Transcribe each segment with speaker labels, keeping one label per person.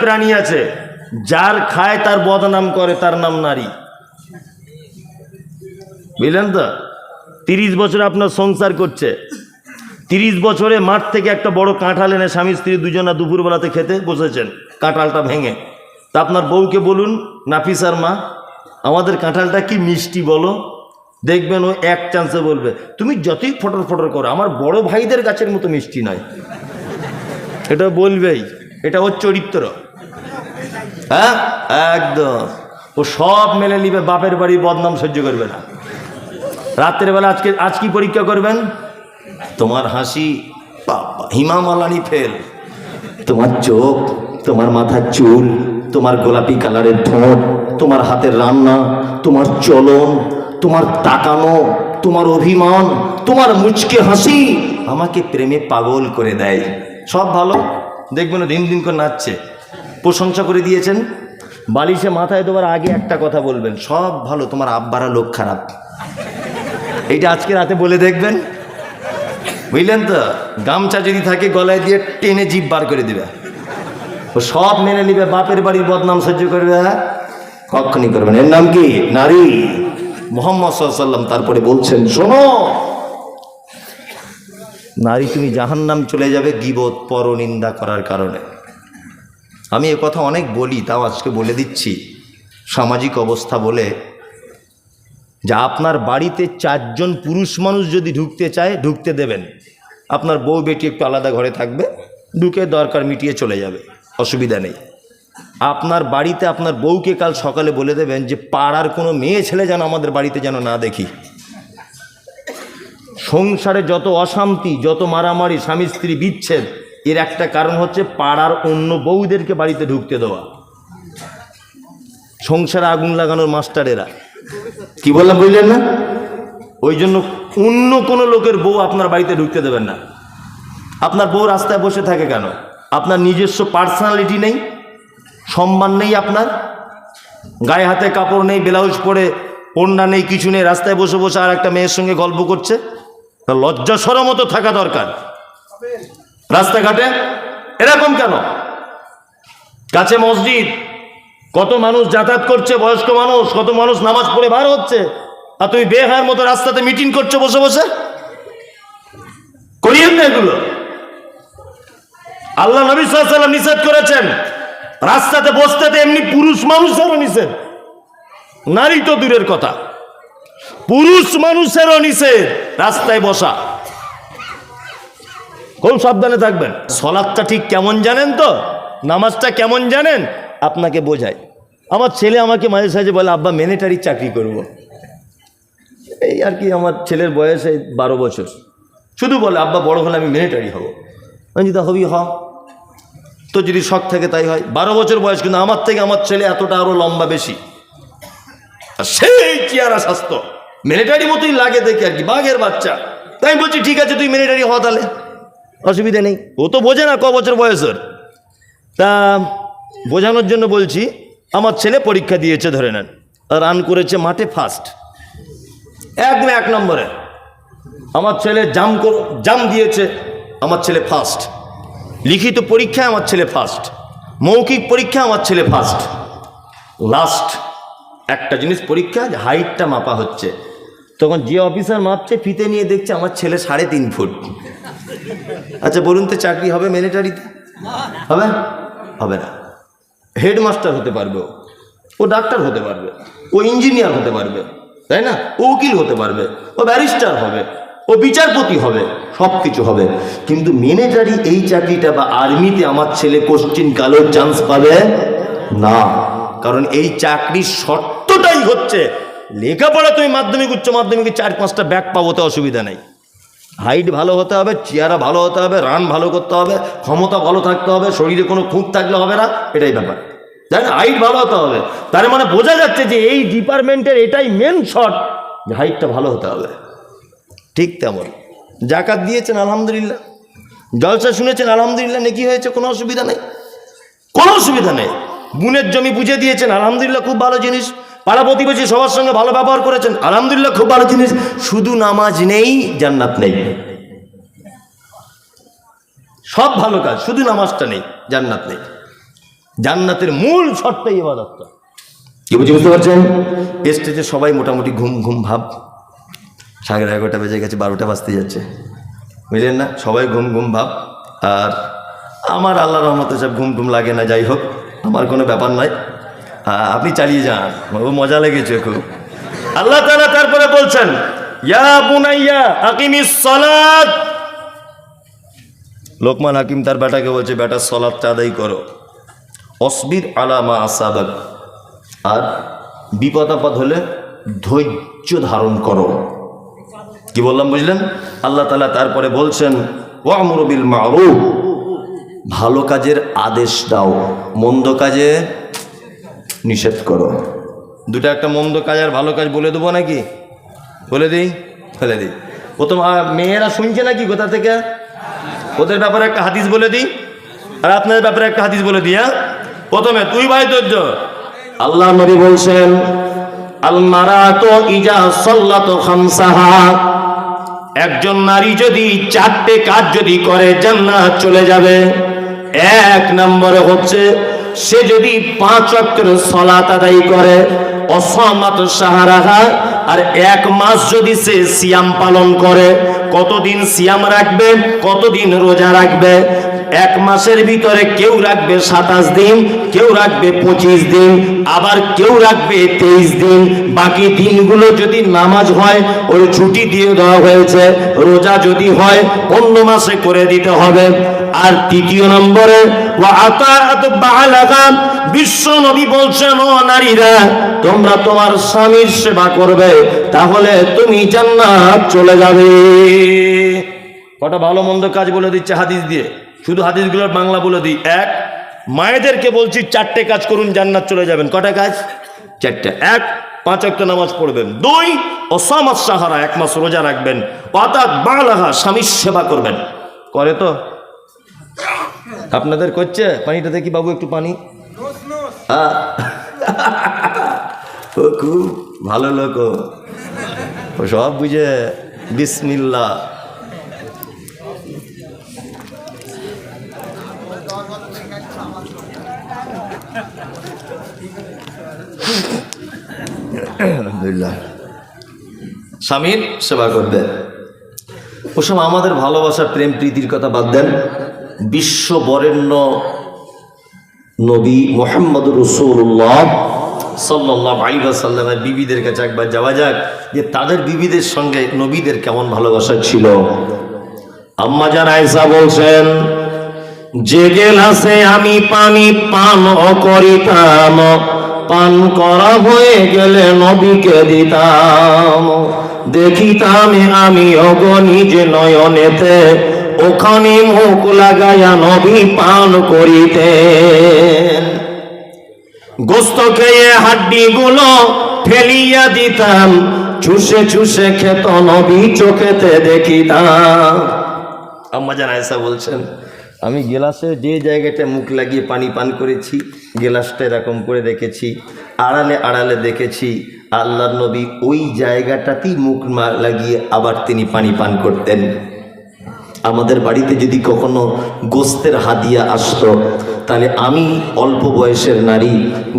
Speaker 1: প্রাণী আছে যার খায় তার বদনাম করে, তার নাম নারী। বুঝলেন তো? 30 বছর আপনার সংসার করছে, 30 বছরে মাঠ থেকে একটা বড় কাঁঠাল এনে স্বামী স্ত্রী দুজনা দুপুরবেলাতে খেতে বসেছেন, কাঁঠালটা ভেঙে। তা আপনার বউকে বলুন, নাফিসার মা আমাদের কাঁঠালটা কি মিষ্টি বলো, দেখবেন ও এক চান্সে বলবে তুমি যতই ফটর ফটর করো আমার বড় ভাইদের গাছের মতো মিষ্টি নয়। এটা বলবেই, এটা ওর চরিত্র। হ্যাঁ একদম, ও সব মেনে নিবে, বাপের বাড়ি বদনাম সহ্য করবে না। রাত্রের বেলা আজ কি পরীক্ষা করবেন? তোমার হাসি হিমামালানি ফেল, তোমার চোখ, তোমার মাথার চুল, তোমার গোলাপি কালারের ঠোঁট, তোমার হাতের রান্না, তোমার চলন, তোমার তাকানো, তোমার অভিমান, তোমার মুচকে হাসি আমাকে প্রেমে পাগল করে দেয়। সব ভালো, দেখবেন দিন দিন করে নাচছে। প্রশংসা করে দিয়েছেন, বালিশে মাথায় দেওয়ার আগে একটা কথা বলবেন, সব ভালো, তোমার আব্বারা লোক খারাপ। এইটা আজকে রাতে বলে দেখবেন, বুঝলেন তো? গামছা যদি থাকে গলায় দিয়ে টেনে জিভ বার করে দিবে, ও সব মেনে নিবে, বাপের বাড়ির বদনাম সহ্য করবে কখনই করবে না। এর নাম কি? নারী। মুহাম্মদ সাল্লাল্লাহু আলাইহি ওয়াসাল্লাম তারপরে বলছেন, শোনো নারী তুমি জাহান্নাম চলে যাবে গীবত পরনিন্দা করার কারণে। আমি এ কথা অনেক বলি, তাও আজকে বলে দিচ্ছি, সামাজিক অবস্থা বলে, যা আপনার বাড়িতে 4 জন পুরুষ মানুষ যদি ঢুকতে চায় ঢুকতে দেবেন। আপনার বউ বেটি একটু আলাদা ঘরে থাকবে, ঢুকে দরকার মিটিয়ে চলে যাবে, অসুবিধা নেই। আপনার বাড়িতে আপনার বউকে কাল সকালে বলে দেবেন যে পাড়ার কোনো মেয়ে ছেলে যেন আমাদের বাড়িতে যেন না দেখি। সংসারে যত অশান্তি, যত মারামারি, স্বামী স্ত্রী বিচ্ছেদ, এর একটা কারণ হচ্ছে পাড়ার অন্য বউদেরকে বাড়িতে ঢুকতে দেওয়া। সংসারে আগুন লাগানোর মাস্টারেরা, কি বললাম বুঝলেন না? ওই জন্য অন্য কোনো লোকের বউ আপনার বাড়িতে ঢুকতে দেবেন না। আপনার বউ রাস্তায় বসে থাকে কেন? আপনার নিজস্ব পার্সোনালিটি নেই, সম্মান নেই, আপনার গায়ে হাতে কাপড় নেই, ব্লাউজ পরে ওড়না নেই, কিছু নেই, রাস্তায় বসে বসে আর একটা মেয়ের সঙ্গে গল্প করছে। লজ্জা শরম মতো থাকা দরকার রাস্তাঘাটে। এরকম কেন? কাছে মসজিদ, কত মানুষ যাতায়াত করছে, বয়স্ক মানুষ, কত মানুষ নামাজ পড়ে বার হচ্ছে, আর তুমি বেহায়ার মতো রাস্তাতে মিটিং করছো বসে বসে। করিয়েন না এগুলো। আল্লাহ নবী সাল্লাল্লাহু আলাইহি ওয়াসাল্লাম নিষেধ করেছেন রাস্তাতে বসতে, এমনি পুরুষ মানুষেরও নিষেধ, নারী তো দূরের কথা, পুরুষ মানুষেরও নিষেধ রাস্তায় বসা। খুব সাবধানে থাকবেন। সলাৎটা ঠিক কেমন জানেন তো? নামাজটা কেমন জানেন? আপনাকে বোঝায়। আমার ছেলে আমাকে মাঝে সাঝে বলে, আব্বা মিলিটারির চাকরি করব। এই আর কি, আমার ছেলের বয়স 12 বছর, শুধু বলে আব্বা বড় হলে আমি মিলিটারি হব। আমি যদি হবি হ, তো যদি শখ থাকে তাই হয়। 12 বছর বয়স, কিন্তু আমার থেকে আমার ছেলে এতটা আরো লম্বা বেশি, আর সেই চেহারা স্বাস্থ্য মিলিটারি মতোই লাগে দেখে আর কি, বাঘের বাচ্চা। তাই আমি বলছি ঠিক আছে তুই মিলিটারি হ, তাহলে অসুবিধা নেই। ও তো বোঝে না ক বছর বয়সের। তা বোঝানোর জন্য বলছি, আমার ছেলে পরীক্ষা দিয়েছে, ধরে নেন রান করেছে মাঠে ফার্স্ট, একদম 1 নম্বরে। আমার ছেলে জাম দিয়েছে, আমার ছেলে ফার্স্ট। লিখিত পরীক্ষায় আমার ছেলে ফার্স্ট, মৌখিক পরীক্ষায় আমার ছেলে ফার্স্ট। লাস্ট একটা জিনিস পরীক্ষা, হাইটটা মাপা হচ্ছে। তখন যে অফিসার মাপছে ফিতে নিয়ে দেখছে আমার ছেলে 3.5 ফুট। আচ্ছা বলুন তো চাকরি হবে মিলিটারিতে? হবে? হবে না। হেডমাস্টার হতে পারবে, ও ডাক্তার হতে পারবে, ও ইঞ্জিনিয়ার হতে পারবে, তাই না? ও উকিল হতে পারবে, ও ব্যারিস্টার হবে, ও বিচারপতি হবে, সব কিছু হবে। কিন্তু মিলিটারি এই চাকরিটা বা আর্মিতে আমার ছেলে কোশ্চিন কালেও চান্স পাবে না। কারণ এই চাকরির শর্তটাই হচ্ছে লেখাপড়া তুমি মাধ্যমিক উচ্চ মাধ্যমিকে 4-5টা ব্যাক পাবো, তো অসুবিধা নেই। হাইট ভালো হতে হবে, চেহারা ভালো হতে হবে, রান ভালো করতে হবে, ক্ষমতা ভালো থাকতে হবে, শরীরে কোনো খুঁত থাকলে হবে না, এটাই ব্যাপার। জানেন, হাইট ভালো হতে হবে। তার মানে বোঝা যাচ্ছে যে এই ডিপার্টমেন্টের এটাই মেন শর্ট, যে হাইটটা ভালো হতে হবে। ঠিক তেমন জাকাত দিয়েছেন আলহামদুলিল্লাহ, জলসা শুনেছেন আলহামদুলিল্লাহ, নেকি হয়েছে, কোনো অসুবিধা নেই, কোনো অসুবিধা নেই। বুনের জমি বুঝে দিয়েছেন আলহামদুলিল্লাহ, খুব ভালো জিনিস। পাড়া প্রতিবেশী সবার সঙ্গে ভালো ব্যবহার করেছেন আলহামদুলিল্লাহ, খুব ভালো জিনিস। শুধু নামাজ নেই, জান্নাত নেই। সব ভালো কাজ, শুধু নামাজটা নেই, জান্নাত নেই। জান্নাতের মূল শর্তই ইবাদতটা।
Speaker 2: কি বুঝতে পারছেন?
Speaker 1: স্টেজে সবাই মোটামুটি ঘুম ঘুম ভাব, 11:30 বেজে গেছে, 12টা বাজতে যাচ্ছে, বুঝলেন না? সবাই ঘুম ঘুম ভাব। আর আমার আল্লাহর রহমতে সব ঘুম টুম লাগে না, যাই হোক আমার কোনো ব্যাপার নয়, আপনি চালিয়ে যান, মজা লেগেছে খুব। আল্লাহ তাআলা তারপরে বলছেন, ইয়া বুনাইয়া আকিমিস সালাত। লোকমান হাকিম তার বেটাকে বলছে, বেটা সালাতটা আদায় করো, অসবির আলা মা আসাবাক, আর বিপদ আপদ হলে ধৈর্য ধারণ করো। কি বললাম বুঝলেন? আল্লাহ তাআলা তারপরে বলছেন, ওয়ামুরু বিল মারুফ, ভালো কাজের আদেশ দাও, মন্দ কাজে নিষেধ করো। দুটা, একটা মন্দ কাজ আর ভালো কাজ বলে দেবো নাকি? বলে দিই, ফেলে দিই। প্রথম মেয়েরা শুনছে নাকি কোথা থেকে? ওদের ব্যাপারে একটা হাদিস বলে দিই, আর আপনাদের ব্যাপারে একটা হাদিস বলে দিই। প্রথমে তুই ভাই ধৈর্য।
Speaker 2: আল্লাহ নবী বলছেন, আল মারাতু ইজা সাল্লাতু খামসাহা,
Speaker 1: একজন নারী যদি 4টে কাজ যদি করে জান্নাত চলে যাবে।
Speaker 2: 1 নম্বরে হচ্ছে সে যদি 5 ওয়াক্তের সালাত আদায় করে,
Speaker 1: অসামাত সাহারাহা, আর 1 মাস যদি সে সিয়াম পালন করে। কতদিন সিয়াম রাখবে? কতদিন রোজা রাখবে? 1 মাসের ভিতরে কেউ রাখবে 27 দিন, কেউ রাখবে 25 দিন, আবার কেউ রাখবে 23 দিন। বাকি দিনগুলো যদি নামাজ হয় ওই ছুটি দিয়ে দেওয়া হয়েছে, রোজা যদি হয় অন্য মাসে করে দিতে হবে। আর 3 নম্বরে ওয়া আতাআত বালাগা, বিশ্ব নবী বলছেন, ও নারীরা তোমরা তোমার স্বামীর সেবা করবে, তাহলে তুমি জান্নাত চলে যাবে। কটা ভালো মন্দ কাজ বলে দিচ্ছে হাদিস দিয়ে, শুধু হাদিসগুলোর বাংলা বলে দিই। 1, মায়েদেরকে বলছি 4টে কাজ করুন, জান্নাত চলে যাবেন। কটা কাজ? 4টে। 1, 5 ওয়াক্ত নামাজ পড়বেন। 2, অসামাত সাহারা, 1 মাস রোজা রাখবেন। আতাত বালাগা, স্বামীর সেবা করবেন। করে তো? আপনাদের করছে? পানিটা দেখি বাবু, একটু পানি। ও খুব ভালো লোক, ও সব বুঝে। বিসমিল্লাহ। আলহামদুলিল্লাহ। স্বামীর সেবা করবে। ওসব আমাদের ভালোবাসা প্রেম প্রীতির কথা বাদ দেন। বিশ্ব বরেণ্য নবী মুহাম্মদুর রাসূলুল্লাহ সাল্লাল্লাহু আলাইহি ওয়াসাল্লামের বিবিদের কাছে একবার যাওয়া যাক, যে তাদের বিবিদের সঙ্গে নবীদের কেমন ভালোবাসা ছিল। আম্মা জান আয়েশা বলছেন, যে গেলাসে আমি পানি পান করিতাম, পান করা হয়ে গেলে নবীকে দিতাম, দেখিতাম আমি অগণিজ নয়নেতে, ওখানে মুখ লাগাইয়া নবী পান করিতেন। গোস্ত খেয়ে হাড্ডি গুলো ফেলিয়া দিতাম, চুষে চুষে খেত নবী চোখেতে দেখিতাম। আম্মা জান আয়েশা বলছেন, আমি গেলাসে যে জায়গাটা মুখ লাগিয়ে পানি পান করেছি, গেলাসটা এরকম করে রেখেছি, আড়ালে আড়ালে দেখেছি আল্লাহর নবী ওই জায়গাটাতেই মুখ লাগিয়ে আবার তিনি পানি পান করতেন। আমাদের বাড়িতে যদি কখনো গোস্তের হাদিয়া আসতো, তাহলে আমি অল্প বয়সের নারী,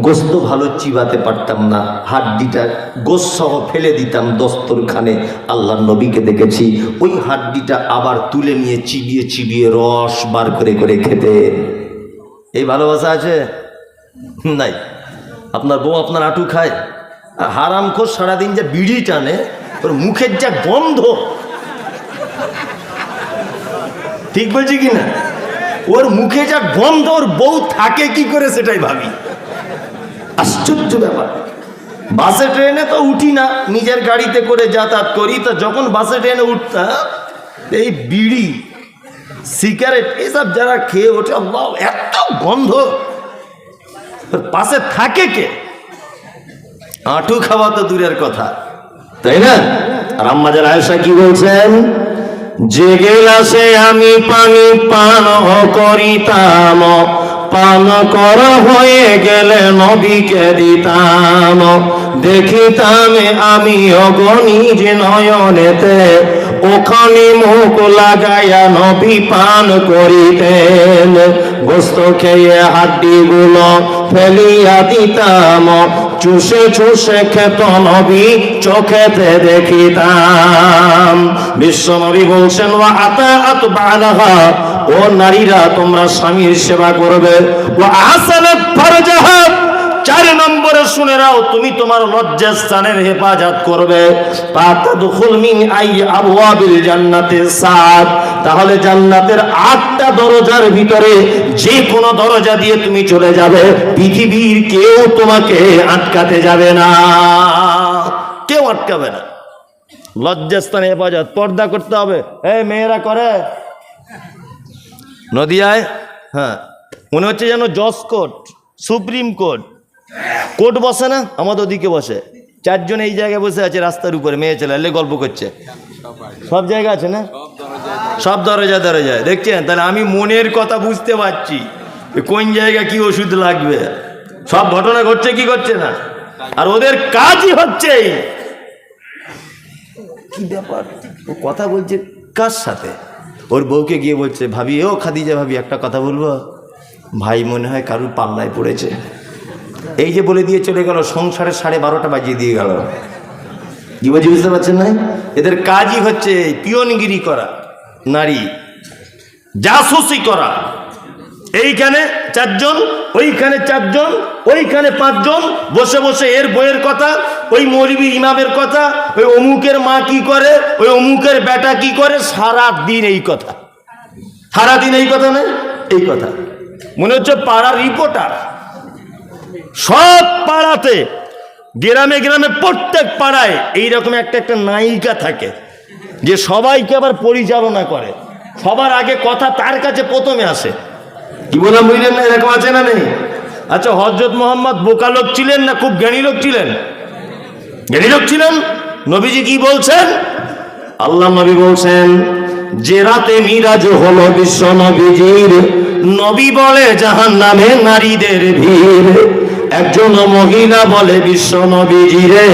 Speaker 1: গোস্ত ভালো চিবাতে পারতাম না, হাড্ডিটা গোস্ত সহ ফেলে দিতাম দস্তরখানে। আল্লাহর নবীকে দেখেছি ওই হাড্ডিটা আবার তুলে নিয়ে চিবিয়ে চিবিয়ে রস বার করে করে খেতেন। এই ভালোবাসা আছে? নাই। আপনার বউ আপনার আঁটু খায়, হারামখোর সারাদিন যে বিড়ি টানে, ওর মুখের যা গন্ধ, ঠিক বলছি কি না? ওর মুখে যা গন্ধ, ওর বউ থাকে কি করে সেটাই ভাবি। আশ্চর্য ব্যাপার। বাসে ট্রেনে তো উঠি না, নিজের গাড়িতে করে যাতায়াত করি, তো যখন বাসে ট্রেনে উঠতাম এই বিড়ি সিগারেট এসব যারা খেয়ে ওঠে, আল্লাহ এত গন্ধ, পাশে থাকে কে? আঁটু খাওয়া তো দূরের কথা, তাই না? আর আম্মা জান আয়েশা কি বলছেন, যে গেলাসে আমি পানি পান করিতাম, পান করা হয়ে গেলে নবীকে দিতাম, দেখিতাম আমি অগণিজ নয়নেতে, ওখানে মুখ লাগাইয়া নবী পান করিতেন,
Speaker 2: গোস্ত খেয়ে হাড্ডি গুলো ফেলিয়া দিতাম, চুষে চুষে খেত নবী চোখেতে দেখিতাম। বিশ্ব নবী বলছেন ওয়া আতাআত বালাহা, ও নারীরা তোমরা স্বামীর সেবা করবে। ওয়া আহসানাত ফারজাহা, 4 নম্বরে শুনে নাও, তুমি তোমার লজ্জাস্থানের হেফাজত করবে। ফাতাদখুল মিন আই আবওয়াবিল জান্নাতি সাত, তাহলে জান্নাতের 8টা দরজার ভিতরে যে কোনো দরজা দিয়ে তুমি চলে যাবে, পৃথিবীর কেউ তোমাকে আটকাতে যাবে না, কেউ আটকাবে না। লজ্জাস্থানে হেফাজত, পর্দা করতে হবে। এই মেয়েরা করে নদিয়ায়, হ্যাঁ মনে হচ্ছে যেন জজ কোর্ট, সুপ্রিম কোর্ট, কোর্ট বসে না, আমাদের ওদিকে বসে। 4 জন এই জায়গায় বসে আছে রাস্তার উপরে, মেয়ে ছেলে এলে গল্প করছে। সব জায়গা আছে না, সব দরজা দরজায় দেখছেন। তাহলে আমি মনের কথা বুঝতে পারছি কোন জায়গায় কি ওষুধ লাগবে। সব ঘটনা ঘটছে কি ঘটছে না, আর ওদের কাজই হচ্ছে কি ব্যাপার, ও কথা বলছে কার সাথে, ওর বউকে গিয়ে বলছে ভাবি, ও খাদিজা ভাবি একটা কথা বলবো, ভাই মনে হয় কারুর পাল্লায় পড়েছে। এই যে বলে দিয়ে চলে গেল, সংসারে 12:30 বাজিয়ে দিয়ে গেল। কি বলছি বুঝতে পারছেন না? এদের কাজই হচ্ছে পিয়নগিরি করা, নারী জাসুসি করা। এইখানে 4 জন, ওইখানে 4 জন, ওইখানে 5 জন বসে বসে এর বইয়ের কথা, ওই মৌলবী ইমামের কথা, ওই অমুকের মা কি করে, ওই অমুকের বেটা কি করে, সারা দিন এই কথা, সারাদিন এই কথা না, এই কথা। মনে হচ্ছে পাড়ার রিপোর্টার। সব পাড়াতে, গ্রামে গ্রামে, প্রত্যেক পাড়ায় এইরকম একটা একটা নায়িকা থাকে, যে সবাইকে আবার পরিচালনা করে। সবার আগে কথা তার কাছে প্রথমে আসে। কি বললাম বুঝলেন না? এরকম আছে না নেই? আচ্ছা, হযরত মুহাম্মদ বোকা লোক ছিলেন না খুব জ্ঞানী লোক ছিলেন? জ্ঞানী লোক ছিলেন। নবীজি কি বলছেন? আল্লাহ নবী বলছেন, যে রাতে মিরাজ হলো বিশ্ব নবীজির, নবী বলে জাহান্নামে নারীদের ভিড়। একজন মহিলা বলে বিশ্ব নবীজিরে,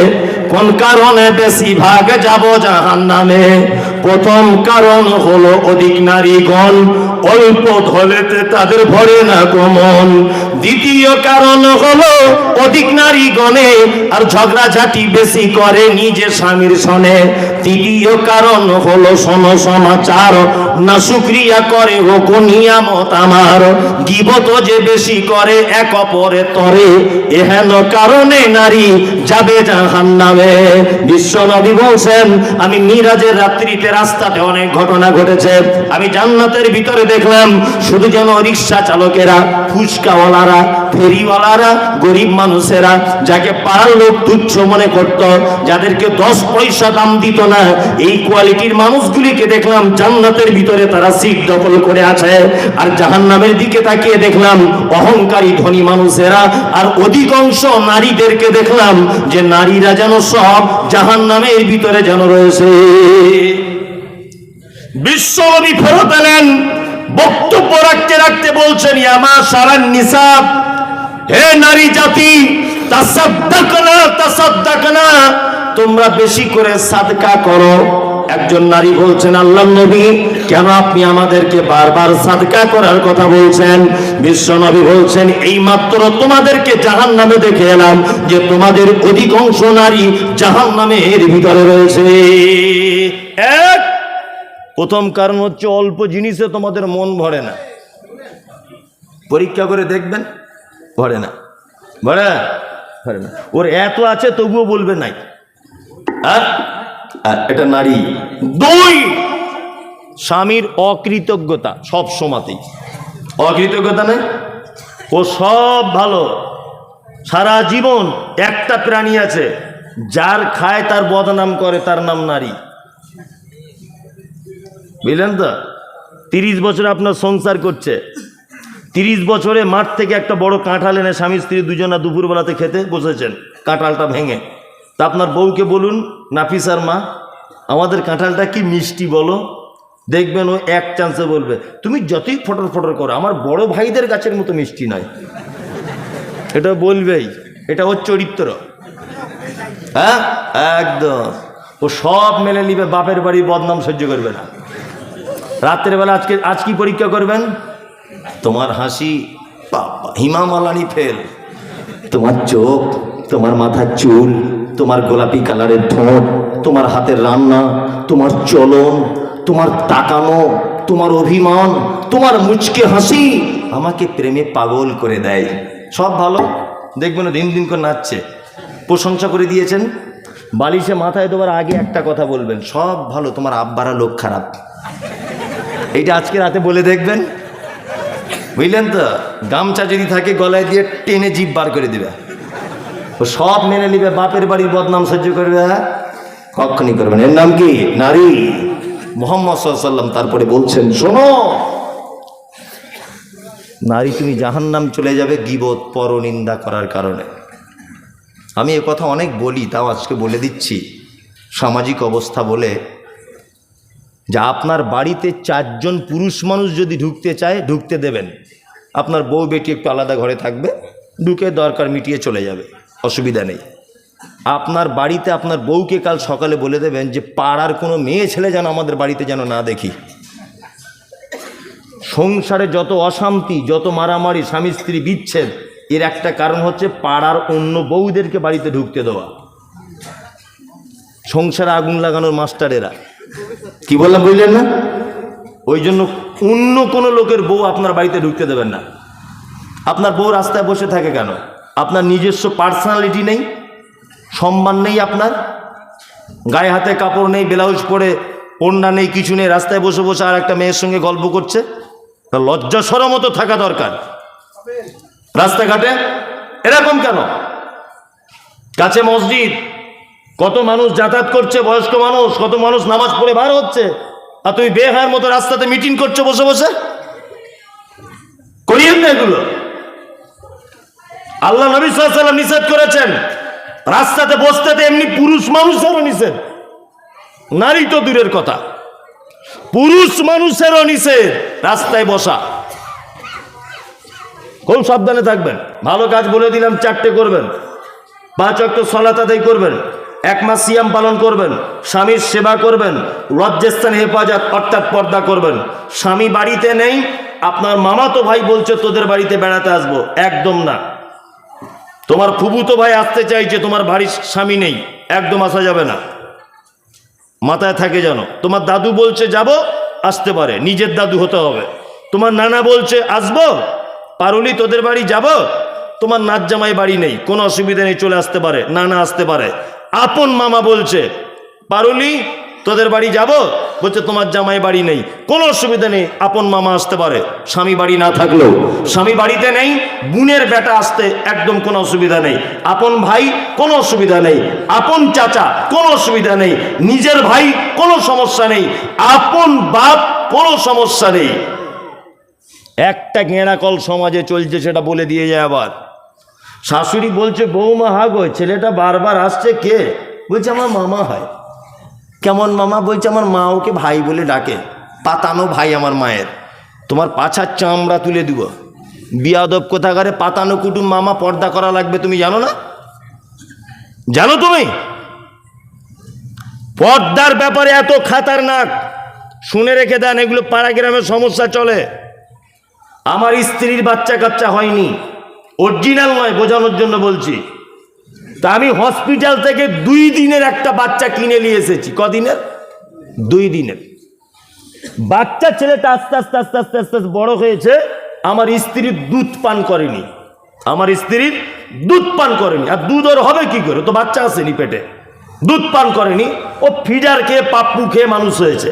Speaker 2: কোন কারণে বেশি ভাগ যাব জাহান্নামে? প্রথম কারণ হলো অধিক নারীগণ, অল্প ধলেতে তাদের ভরে না গমন। দ্বিতীয় কারণ হলো অধিক নারীগণে আর ঝগড়াঝাটি বেশি করে নিজে স্বামীর সনে। তৃতীয় কারণ হলো শোনো সমাচার, না শুকরিয়া করে ও নিয়ামত আমার, গীবত যে বেশি করে এক অপরের তরে, এহেন কারণে নারী যাবে জাহান্নামে। বিশ্ব নবী বলছেন, আমি মিরাজের রাত্রিতে রাস্তাতে অনেক ঘটনা ঘটেছে, আমি জান্নাতের ভিতরে দেখলাম শুধু যেন রিক্সা চালকেরা, ফুচকাওয়ালারা, ফেরিওয়ালারা, গরিব মানুষেরা, যাকে পাড়ার লোক তুচ্ছ মনে করত, যাদেরকে 10 পয়সা দাম দিত না, এই কোয়ালিটির মানুষগুলিকে দেখলাম জান্নাতের ভিতরে তারা সিট দখল করে আছে। আর জাহান্নামের দিকে তাকিয়ে দেখলাম অহংকারী ধনী মানুষেরা, আর অধিকাংশ নারীদেরকে দেখলাম যে নারীরা যেন সব জাহান্নামের ভিতরে যেন রয়েছে। বিশ্বনবী ফেরত এলেন, বক্তব্য রাখতে রাখতে বলছেন, ইয়া মাশারান নিসা, হে নারী জাতি, তাসাদ্দাকনা তাসাদ্দাকনা, তোমরা বেশি করে সাদকা করো। একজন নারী বলছেন, আল্লাহর নবী, কেন আপনি আমাদেরকে বারবার সাদকা করার কথা বলছেন? বিশ্ব নবী বলছেন, এই মাত্র তোমাদেরকে জাহান্নামে দেখে এলাম যে তোমাদের অধিকাংশ নারী জাহান্নামের ভিতরে রয়েছে। এক প্রথম কারণ হচ্ছে অল্প জিনিসে তোমাদের মন ভরে না। পরীক্ষা করে দেখবেন, ভরে না, ভরে না, ভরে না। ওর এত আছে তবুও বলবে নাই, এটা নারী। 2, স্বামীর অকৃতজ্ঞতা, সব সময়তেই অকৃতজ্ঞতা নেই। ও সব ভালো, সারা জীবন একটা প্রাণী আছে যার খায় তার বদনাম করে, তার নাম নারী। বুঝলেন তো? 30 বছরে আপনার সংসার করছে, 30 বছরে মাঠ থেকে একটা বড় কাঁঠাল এনে স্বামী স্ত্রী দুজনা দুপুরবেলাতে খেতে বসেছেন, কাঁঠালটা ভেঙে। তা আপনার বউকে বলুন, নাফিসার মা, আমাদের কাঁঠালটা কি মিষ্টি বলো। দেখবেন ও এক চান্সে বলবে, তুমি যতই ফটর ফটর করো আমার বড় ভাইদের গাছের মতো মিষ্টি নয়। এটা বলবেই, এটা ওর চরিত্র। হ্যাঁ, একদম। ও সব মেনে নিবে, বাপের বাড়ি বদনাম সহ্য করবে না। রাত্রের বেলা আজ কি পরীক্ষা করবেন? তোমার হাসি বাবা হিমামালানি ফেল, তোমার চোখ, তোমার মাথার চুল, তোমার গোলাপি কালারের ঠোঁট, তোমার হাতের রান্না, তোমার চলন, তোমার তাকানো, তোমার অভিমান, তোমার মুচকে হাসি আমাকে প্রেমে পাগল করে দেয়। সব ভালো, দেখবেন দিন দিন করে নাচছে, প্রশংসা করে দিয়েছেন। বালিশে মাথায় দেওয়ার আগে একটা কথা বলবেন, সব ভালো, তোমার আব্বারা লোক খারাপ। এইটা আজকে রাতে বলে দেখবেন, বুঝলেন তো? গামছা যদি থাকে গলায় দিয়ে টেনে জিভ বার করে দিবে, ও সব মেনে নিবে, বাপের বাড়ির বদনাম সহ্য করবে, কখনই করবে না। এর নাম কি? নারী। মুহাম্মদ সাল্লাল্লাহু আলাইহি ওয়াসাল্লাম তারপরে বলছেন, শোনো নারী তুমি জাহান্নাম চলে যাবে গীবত পরনিন্দা করার কারণে। আমি এ কথা অনেক বলি, তাও আজকে বলে দিচ্ছি, সামাজিক অবস্থা বলে, যা আপনার বাড়িতে 4 জন পুরুষ মানুষ যদি ঢুকতে চায় ঢুকতে দেবেন। আপনার বউ বেটি একটু আলাদা ঘরে থাকবে, ঢুকে দরকার মিটিয়ে চলে যাবে, অসুবিধা নেই। আপনার বাড়িতে আপনার বউকে কাল সকালে বলে দেবেন যে পাড়ার কোনো মেয়ে ছেলে যেন আমাদের বাড়িতে যেন না দেখি। সংসারে যত অশান্তি, যত মারামারি, স্বামী স্ত্রী বিচ্ছেদ, এর একটা কারণ হচ্ছে পাড়ার অন্য বউদেরকে বাড়িতে ঢুকতে দেওয়া। সংসারে আগুন লাগানোর মাস্টারেরা, কি বললাম বুঝলেন না? ওই জন্য অন্য কোনো লোকের বউ আপনার বাড়িতে ঢুকতে দেবেন না। আপনার বউ রাস্তায় বসে থাকে কেন? আপনার নিজস্ব পার্সোনালিটি নেই, সম্মান নেই, আপনার গায়ে হাতে কাপড় নেই, ব্লাউজ পরে ওড়না নেই, কিছু নেই, রাস্তায় বসে বসে আর একটা মেয়ের সঙ্গে গল্প করছে। লজ্জা শরম তো থাকা দরকার রাস্তাঘাটে। এরকম কেন? কাছে মসজিদ, কত মানুষ যাতায়াত করছে, বয়স্ক মানুষ, কত মানুষ নামাজ পড়ে বার হচ্ছে, আর তুমি বেহায়ার মতো রাস্তাতে মিটিং করছো বসে বসে। করিয়েন না এগুলো। আল্লাহ নবী সাল্লাল্লাহু আলাইহি ওয়াসাল্লাম নিষেধ করেছেন রাস্তাতে বসতে, এমনি পুরুষ মানুষেরও নিষেধ, নারী তো দূরের কথা, পুরুষ মানুষেরও নিষেধ রাস্তায় বসা। খুব সাবধানে থাকবেন। ভালো কাজ বলে দিলাম, 4টে করবেন, 5 ওয়াক্ত সালাত আদায় করবেন, 1 মাস সিয়াম পালন করবেন, স্বামীর সেবা করবেন, লজ্জাস্থান হেফাজত অর্থাৎ পর্দা করবেন। স্বামী বাড়িতে নেই, আপনার মামাতো ভাই বলছে তোদের বাড়িতে বেড়াতে আসবো, একদম না। তোমার ফুফুতো ভাই আসতে চাইছে, তোমার বাড়ির স্বামী নেই, একদম আসা যাবে না, মাথায় থাকে যেন। তোমার দাদু বলছে যাব, আসতে পারে, নিজের দাদু হতে হবে। তোমার নানা বলছে আসবো, পারুলি তোদের বাড়ি যাব, তোমার নাচ জামাই বাড়ি নেই, কোনো অসুবিধা নেই, চলে আসতে পারে, নানা আসতে পারে। আপন মামা বলছে পারুলি তোদের বাড়ি যাব, বলছে তোমার জামাই বাড়ি নেই, কোনো অসুবিধা নেই, আপন মামা আসতে পারে, স্বামী বাড়ি না থাকলেও। স্বামী বাড়িতে নেই, বোনের বেটা আসতে একদম কোনো অসুবিধা নেই, আপন ভাই কোনো অসুবিধা নেই, আপন চাচা কোনো অসুবিধা নেই, নিজের ভাই কোনো সমস্যা নেই, আপন বাপ কোনো সমস্যা নেই। একটা গেঁড়াকল সমাজে চলছে, সেটা বলে দিয়ে যায়। আবার শাশুড়ি বলছে বৌমা হাগো, ছেলেটা বারবার আসছে, কে? বলছে আমার মামা হয়। কেমন মামা? বলছে আমার মা ওকে ভাই বলে ডাকে, পাতানো ভাই আমার মায়ের। তোমার পাছার চামড়া তুলে দিব, বিয়াদব কোথাকারে, পাতানো কুটুম মামা, পর্দা করা লাগবে, তুমি জানো না? জানো তুমি? পর্দার ব্যাপারে এত খাতারনাক, শুনে রেখে দেন, এগুলো পাড়া গ্রামের সমস্যা চলে। আমার স্ত্রীর বাচ্চা কাচ্চা হয়নি, অরিজিনাল নয়, বোঝানোর জন্য বলছি। তা আমি হসপিটাল থেকে 2 দিনের একটা বাচ্চা কিনে নিয়ে এসেছি। কদিনের? 2 দিনের বাচ্চা। ছেলেটা আস্তে আস্তে আস্তে আস্তে আস্তে বড় হয়েছে, আমার স্ত্রীর দুধ পান করেনি, আমার স্ত্রীর দুধ পান করেনি। আর দুধ ওর হবে কি করে, তো বাচ্চা আসেনি পেটে, দুধ পান করেনি, ও ফিডার খেয়ে পাপ্পু খেয়ে মানুষ হয়েছে।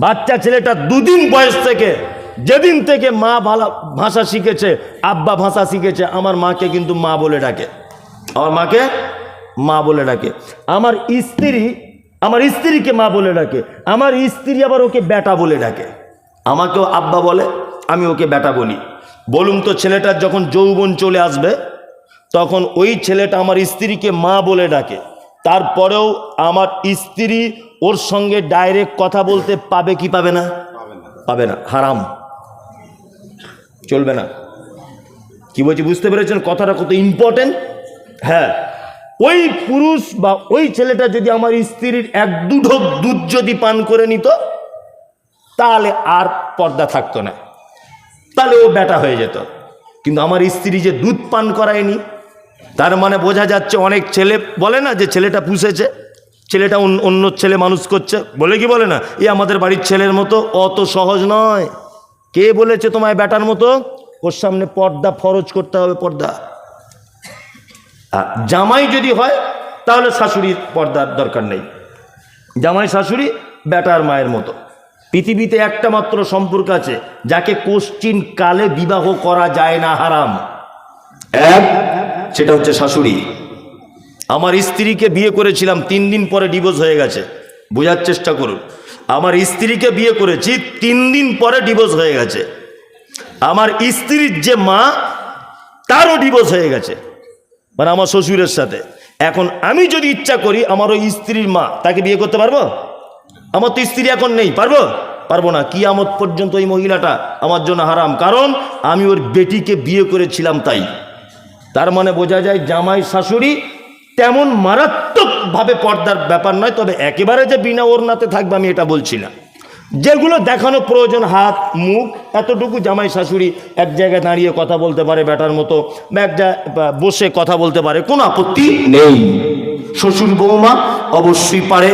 Speaker 2: বাচ্চা ছেলেটা 2 দিন বয়স থেকে, যেদিন থেকে মা ভাষা শিখেছে, আব্বা ভাষা শিখেছে, আমার মাকে কিন্তু মা বলে ডাকে, আমার মাকে মা বলে ডাকে। আমার স্ত্রীকে মা বলে ডাকে, আমার স্ত্রী আবার ওকে বেটা বলে ডাকে। আমাকেও আব্বা বলে, আমি ওকে বেটা বলি। বলুন তো, ছেলেটার যখন যৌবন চলে আসবে, তখন ওই ছেলেটা আমার স্ত্রীকে মা বলে ডাকে, তারপরেও আমার স্ত্রী ওর সঙ্গে ডাইরেক্ট কথা বলতে পাবে কি পাবে না? পাবে না, হারাম, চলবে না। কি বলছি বুঝতে পেরেছেন কথাটা কত ইম্পর্টেন্ট? হ্যাঁ, ওই পুরুষ বা ওই ছেলেটা যদি আমার স্ত্রীর 1-2 ঢোক দুধ যদি পান করে নিত, তাহলে আর পর্দা থাকতো না।
Speaker 1: তাহলে ও বেটা হয়ে যেত। কিন্তু আমার স্ত্রী যে দুধ পান করায়নি, তার মানে বোঝা যাচ্ছে অনেক ছেলে বলে না যে ছেলেটা পুষেছে, ছেলেটা অন্য ছেলে মানুষ করছে, বলে কি বলে না, এ আমাদের বাড়ির ছেলের মতো। অত সহজ নয়। কে বলেছে তোমায় বেটার মতো? ওর সামনে পর্দা ফরজ করতে হবে, পর্দা। আর জামাই যদি হয় তাহলে শাশুড়ির পর্দার দরকার নেই। জামাই শাশুড়ি বেটার মায়ের মতো। পৃথিবীতে একটা মাত্র সম্পর্ক আছে যাকে কোশ্চিন কালে বিবাহ করা যায় না, হারাম। এক, সেটা হচ্ছে শাশুড়ি। আমার স্ত্রীকে বিয়ে করেছিলাম, 3 দিন পরে ডিভোর্স হয়ে গেছে। বোঝার চেষ্টা করুন, আমার স্ত্রীকে বিয়ে করেছি, 3 দিন পরে ডিভোর্স হয়ে গেছে। আমার স্ত্রীর যে মা, তারও ডিভোর্স হয়ে গেছে, মানে আমার শ্বশুরের সাথে। এখন আমি যদি ইচ্ছা করি আমার ওই স্ত্রীর মা, তাকে বিয়ে করতে পারবো? আমার তো স্ত্রী এখন নেই, পারবো? পারবো না। কিয়ামত পর্যন্ত ওই মহিলাটা আমার জন্য হারাম, কারণ আমি ওর বেটিকে বিয়ে করেছিলাম তাই। তার মানে বোঝা যায় জামাই শাশুড়ি তেমন মারাত্মকভাবে পর্দার ব্যাপার নয়। তবে একেবারে যে বিনা ওড়নাতে থাকবে আমি এটা বলছি না। যেগুলো দেখানো প্রয়োজন, হাত মুখ, এতটুকু জামাই শাশুড়ি এক জায়গায় দাঁড়িয়ে কথা বলতে পারে বেটার মতো, বা এক জায়গায় বসে কথা বলতে পারে, কোনো আপত্তি নেই। শ্বশুর বৌমা অবশ্যই পারে,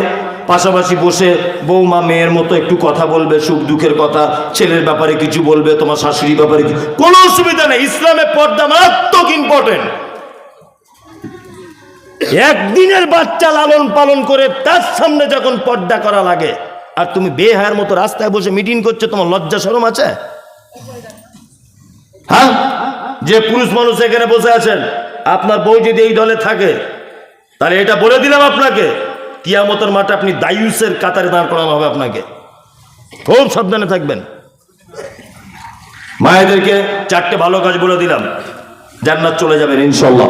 Speaker 1: পাশাপাশি বসে বৌমা মেয়ের মতো একটু কথা বলবে, সুখ দুঃখের কথা, ছেলের ব্যাপারে কিছু বলবে, তোমার শাশুড়ির ব্যাপারে কিছু, কোনো অসুবিধা নেই। ইসলামে পর্দা মারাত্মক ইম্পর্টেন্ট। একদিনের বাচ্চা লালন পালন করে তার সামনে যখন পর্দা করা লাগে, আর তুমি বেহায়ার মতো রাস্তায় বসে মিটিং করছো, তোমার লজ্জা শরম আছে? হ্যাঁ, যে পুরুষ মানুষ এখানে বসে আছেন, আপনার বউ যদি এই দলে থাকে, তাহলে এটা বলে দিলাম আপনাকে, কিয়ামতের মাঠে আপনি দায়ুসের কাতারে দাঁড় করানো হবে আপনাকে। খুব সাবধানে থাকবেন। মায়েদেরকে 4টে ভালো কাজ বলে দিলাম, জান্নাত চলে যাবেন ইনশাল্লাহ।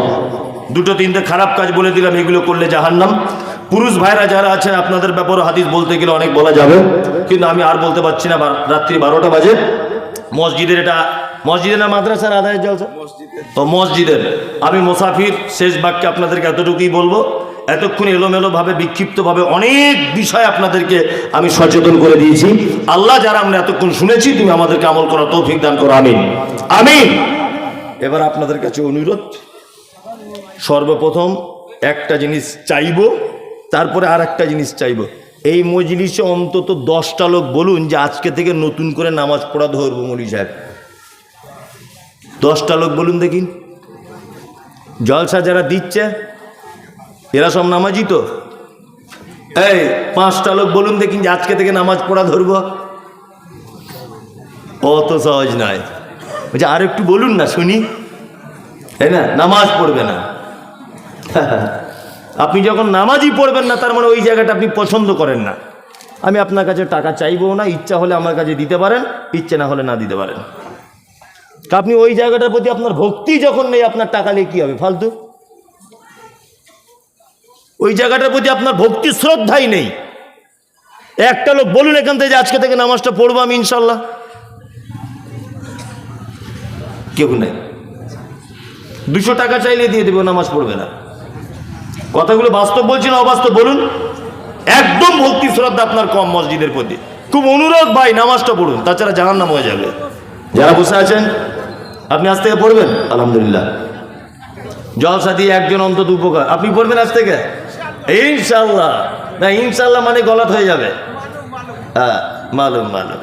Speaker 1: 2-3টে খারাপ কাজ বলে দিলাম, এগুলো করলে জাহান্নাম। পুরুষ ভাইরা যারা আছেন, আপনাদের ব্যাপারে হাদিস বলতে গেলে অনেক বলা যাবে, কিন্তু আমি আর বলতে পারছি না। রাত্রি 12টা বাজে। মসজিদের, এটা মসজিদের না মাদ্রাসার আদায় জলসা? তো মসজিদের। আমি মুসাফির, শেষ বাক্যে আপনাদেরকে এতটুকুই বলবো। এতক্ষণ এলোমেলোভাবে, বিক্ষিপ্তভাবে অনেক বিষয় আপনাদেরকে আমি সচেতন করে দিয়েছি। আল্লাহ যারা আমরা এতক্ষণ শুনেছি, তুমি আমাদেরকে আমল করার তৌফিক দান করো, আমিন আমিন। এবার আপনাদের কাছে অনুরোধ, সর্বপ্রথম একটা জিনিস চাইবো, তারপরে আর একটা জিনিস চাইবো। এই মজলিসে অন্তত 10টা লোক বলুন যে আজকে থেকে নতুন করে নামাজ পড়া ধরবো মৌলী সাহেব। 10টা লোক বলুন দেখি। জলসা যারা দিচ্ছে এরা সব নামাজি তো? এই 5টা লোক বলুন দেখি যে আজকে থেকে নামাজ পড়া ধরবো। অত সহজ নয়। বলছে আর একটু বলুন না শুনি, তাই না? নামাজ পড়বে না। আপনি যখন নামাজই পড়বেন না, তার মানে ওই জায়গাটা আপনি পছন্দ করেন না। আমি আপনার কাছে টাকা চাইবো না, ইচ্ছা হলে আমার কাছে দিতে পারেন, ইচ্ছে না হলে না দিতে পারেন। আপনি ওই জায়গাটার প্রতি আপনার ভক্তি যখন নেই, আপনার টাকা নিয়ে কী হবে? ফালতু। ওই জায়গাটার প্রতি আপনার ভক্তি শ্রদ্ধাই নেই। একটা লোক বলুন এখান থেকে যে আজকে থেকে নামাজটা পড়বো আমি ইনশাল্লাহ। কেউ নেই। 200 টাকা চাইলে দিয়ে দেবো, নামাজ পড়বে না। কথাগুলো বাস্তব বলছি না অবাস্তব বলুন? একদম ভক্তি শ্রদ্ধা আপনার কম মসজিদের প্রতি। খুব অনুরোধ ভাই, নামাজটা পড়ুন, তাছাড়া জাহান্নাম হয়ে যাবে। যারা বসে আছেন, আপনি আজ থেকে পড়বেন আলহামদুলিল্লাহ। জলসা দিয়ে একজন অন্তত উপকার, আপনি পড়বেন আজ থেকে ইনশাল্লাহ। না ইনশাল্লাহ মানে গলত হয়ে যাবে। হ্যাঁ, মালুম মালুম।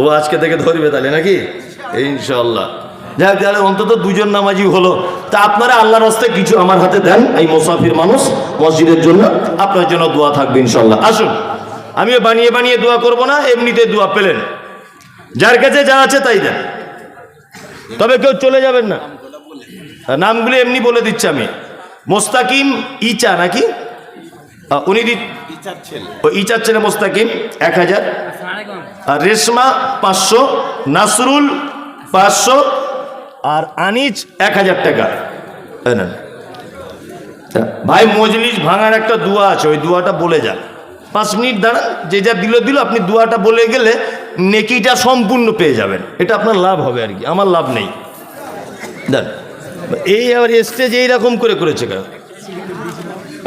Speaker 1: ও আজকে থেকে ধরবে তাহলে নাকি? ইনশাল্লাহ। যাক, তাহলে অন্তত 2জন নামাজি হলো। তা আপনারা আল্লাহর রাস্তে কিছু আমার হাতে দেন, এই মুসাফির মানুষ, মসজিদের জন্য, আপনার জন্য দোয়া থাকবে ইনশাল্লাহ। আসুন, আমিও বানিয়ে বানিয়ে দোয়া করব না, এমনিতে দোয়া পেলেন। যার কাছে যা আছে তাই দেন, তবে কেউ চলে যাবেন না। নামগুলো এমনি বলে দিচ্ছি আমি। মোস্তাকিম ইচা নাকি? উনি ইচার ছেলে মোস্তাকিম 1000, আর রেশমা 500, নাসরুল 500, আর আনিজ 1000 টাকা। ভাই মজলিস ভাঙার একটা দোয়া আছে, ওই দোয়াটা বলে যান। 5 মিনিট দাঁড়ান, যে যা দিল আপনি দোয়াটা বলে গেলে নেকিটা সম্পূর্ণ পেয়ে যাবেন। এটা আপনার লাভ হবে আর কি, আমার লাভ নেই। দেন। এই আবার স্টেজ এইরকম করে করেছে কেন?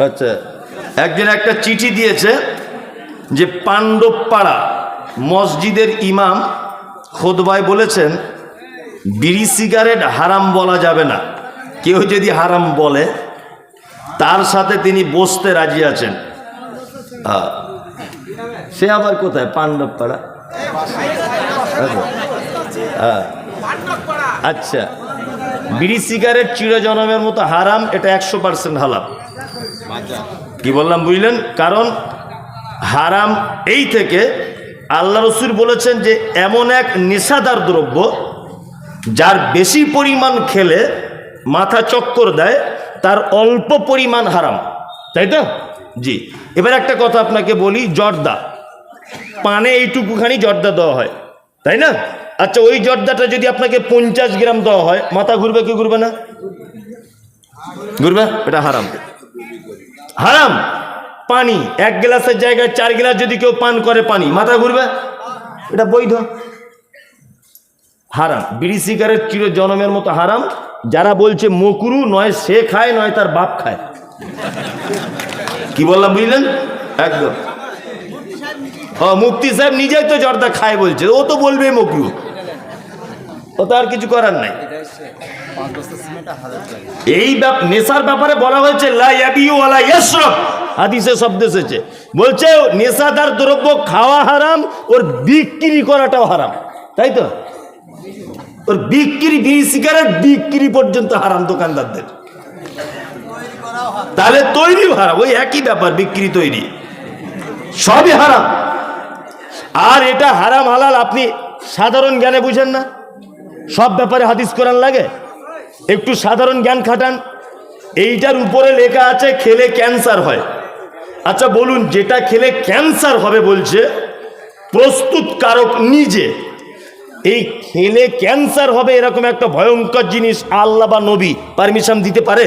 Speaker 1: আচ্ছা, একজন একটা চিঠি দিয়েছে যে পাণ্ডবপাড়া মসজিদের ইমাম খুতবায় বলেছেন বিড়ি সিগারেট হারাম বলা যাবে না, কেউ যদি হারাম বলে তার সাথে তিনি বসতে রাজি আছেন। সে আবার কোথায়? পাণ্ডবপাড়া। আচ্ছা, বিড়ি সিগারেট চিরজনমের মতো হারাম, এটা 100% হালাল। কি বললাম বুঝলেন? কারণ হারাম এই থেকে আল্লাহ রসুল বলেছেন যে এমন এক নেশাদার দ্রব্য যার বেশি পরিমাণ খেলে মাথা চক্কর দেয়, তার অল্প পরিমাণ হারাম, তাই তো? জি। এবার একটা কথা আপনাকে বলি, জর্দা, পানে এইটুকুখানি জর্দা দেওয়া হয়, তাই না? আচ্ছা, ওই জর্দাটা যদি আপনাকে 50 গ্রাম দেওয়া হয়, মাথা ঘুরবে কি ঘুরবে না? ঘুরবে। এটা হারাম, হারাম। পানি 1 গ্লাসের জায়গায় 4 গ্লাস যদি কেউ পান করে পানি, মাথা ঘুরবে? এটা বৈধ, হারাম। বিড়ি সিগারেট চিরজনমের মতো হারাম। যারা বলছে মকরু, নয় সে খায় নয় তার বাপ খায়। কি বললাম বুঝলেন? একদম। মুফতি সাহেব নিজেই তো জর্দা খায় বলছে, ও তো বলবে মকরু, ও তো আর কিছু করার নাই। এই নেশার ব্যাপারে বলা হয়েছে লা ইয়াবিউ ওয়ালা ইয়াশরাব, হাদিসে শব্দ এসেছে, বলছে নেশাদার দ্রব্য খাওয়া হারাম, ওর বিক্রি করাটাও হারাম, তাই তো? ওর বিক্রি, বিড়ি সিগারেট বিক্রি পর্যন্ত হারাম দোকানদারদের। তাহলে তৈরি হারাম, ওই একই ব্যাপার, বিক্রি তৈরি সবই হারাম। আর এটা হারাম হালাল আপনি সাধারণ জ্ঞানে বুঝেন না, সব ব্যাপারে হাদিস কোরআন লাগে। একটু সাধারণ জ্ঞান খাটান। এইটার উপরে লেখা আছে খেলে ক্যান্সার হয়। আচ্ছা বলুন, যেটা খেলে ক্যান্সার হবে বলছে প্রস্তুতকারক নিজে, এই খেলে ক্যান্সার হবে এরকম একটা ভয়ঙ্কর জিনিস আল্লাহ বা নবী পারমিশন দিতে পারে?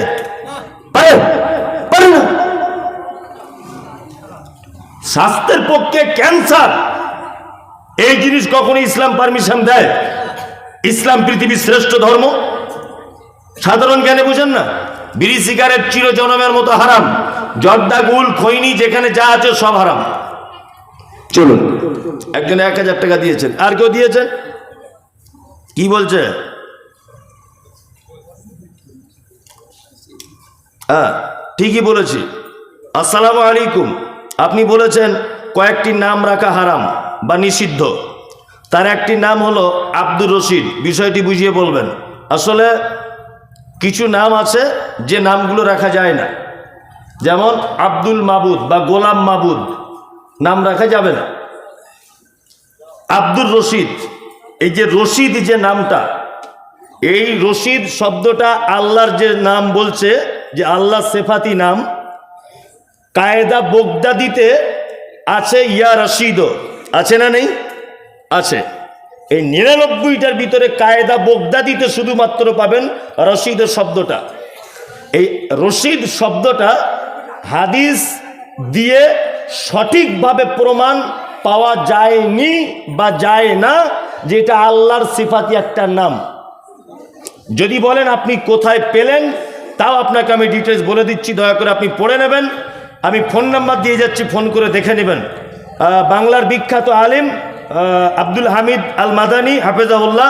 Speaker 1: পারে না। স্বাস্থ্যের পক্ষে ক্যান্সার, এই জিনিস কখনো ইসলাম পারমিশন দেয়? ইসলাম পৃথিবীর শ্রেষ্ঠ ধর্ম, সাধারণ জ্ঞানে বুঝেন না? বিড়ি সিগারেট চিরজনমের মতো হারাম, জর্দা, গুল, খৈনি, যেখানে যা আছে সব হারাম। চলুন, একজন 1000 টাকা দিয়েছেন, আর কেউ দিয়েছেন? কি বলছে? হ্যাঁ, ঠিকই বলেছি। আসসালামু আলাইকুম। আপনি বলেছেন কয়েকটি নাম রাখা হারাম বা নিষিদ্ধ, তার একটি নাম হলো আব্দুর রশিদ। বিষয়টি বুঝিয়ে বলবেন। আসলে কিছু নাম আছে যে নামগুলো রাখা যায় না, যেমন আব্দুল মাবুদ বা গোলাম মাবুদ নাম রাখা যাবে না। আব্দুর রশিদ, এই যে রশিদ যে নামটা, এই রশিদ শব্দটা আল্লাহর যে নাম বলছে, যে আল্লাহ সেফাতি নাম, কায়দা বগদাদিতে আছে ইয়া রশিদ, আছে না নেই? আছে। এই 99টার ভিতরে কায়দা বগদাদিতে শুধুমাত্র পাবেন রশিদ শব্দটা। এই রশিদ শব্দটা হাদিস দিয়ে সঠিকভাবে প্রমাণ পাওয়া যায়নি বা যায় না, যেটা আল্লাহর সিফাতি একটা নাম। যদি বলেন আপনি কোথায় পেলেন, তাও আপনাকে আমি ডিটেলস বলে দিচ্ছি, দয়া করে আপনি পড়ে নেবেন। আমি ফোন নাম্বার দিয়ে যাচ্ছি, ফোন করে দেখে নেবেন। বাংলার বিখ্যাত আলিম আব্দুল হামিদ আল মাদানী হাফেজাহুল্লাহ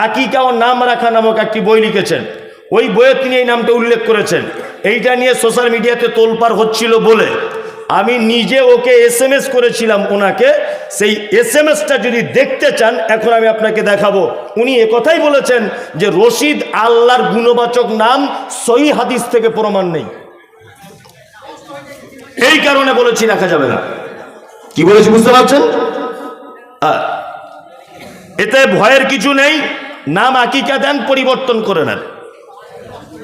Speaker 1: আকিকা ও নাম রাখা নামক একটি বই লিখেছেন। ওই বইয়ে তিনি এই নামটা উল্লেখ করেছেন। এইটা নিয়ে সোশ্যাল মিডিয়াতে তোলপাড় হচ্ছিল বলে আমি নিজে ওকে SMS করেছিলাম ওনাকে। সেই SMSটা যদি দেখতে চান, এখন আমি আপনাকে দেখাবো। উনি একথাই বলেছেন যে রশিদ আল্লাহর গুণবাচক নাম, সহিহ হাদিস থেকে প্রমাণ নেই। এই কারণে বলেছি রাখা যাবে না। কি বলেছি বুঝতে পারছেন? এতে ভয়ের কিছু নেই। নাম আকিকা দেন, পরিবর্তন করে নেন।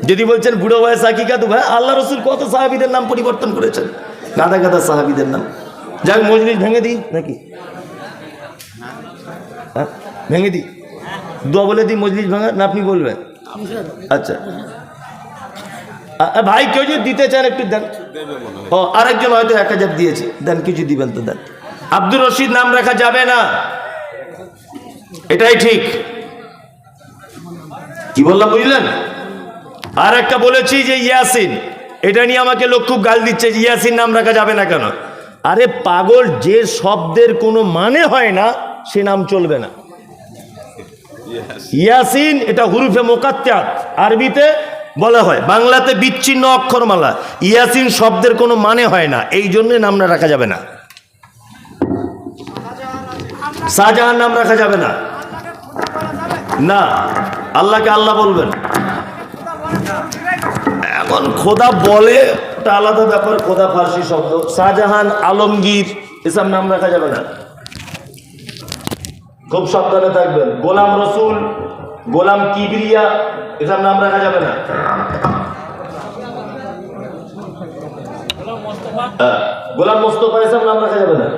Speaker 1: যদি বলছেন বুড়ো বয়স আকিকা তো ভাই, আল্লাহ রসুল কত সাহাবীদের নাম পরিবর্তন করেছেন, গাদা গাদা সাহাবীদের নাম। যাক, মজলিস ভেঙে দিই নাকি? ভেঙে দিই, দোয়া বলে দিই মজলিস ভাঙা না আপনি বলবেন? আচ্ছা ভাই, কেউ যদি দিতে চান একটু দেন। ও আরেকজন হয়তো 1000 দিয়েছে, দেন, কিছু দিবেন তো দেন। আব্দুর রশিদ নাম রাখা যাবে না, এটাই ঠিক। কি বললাম বুঝলেন? আর একটা বলেছি যে ইয়াসিন, এটা নিয়ে আমাকে লোক খুব গাল দিচ্ছে যে ইয়াসিন নাম রাখা যাবে না কেন। আরে পাগল, যে শব্দের কোনো মানে হয় না সে নাম চলবে না। ইয়াসিন এটা হুরুফে মুকাত্তাত আরবিতে বলা হয়, বাংলাতে বিচ্ছিন্ন অক্ষরমালা। ইয়াসিন শব্দের কোনো মানে হয় না, এই জন্য নামটা রাখা যাবে না। শাহজাহান নাম রাখা যাবে না, না। আল্লাহকে আল্লাহ বলবেন। এখন খোদা বলে ওটা আলাদা ব্যাপার, খোদা ফার্সি শব্দ। শাহজাহান, আলমগীর এসব নাম রাখা যাবে না, খুব সাবধানে থাকবেন। গোলাম রসুল, গোলাম কিবরিয়া এসব নাম রাখা যাবে না। গোলাম মোস্তফা এসব নাম রাখা যাবে না।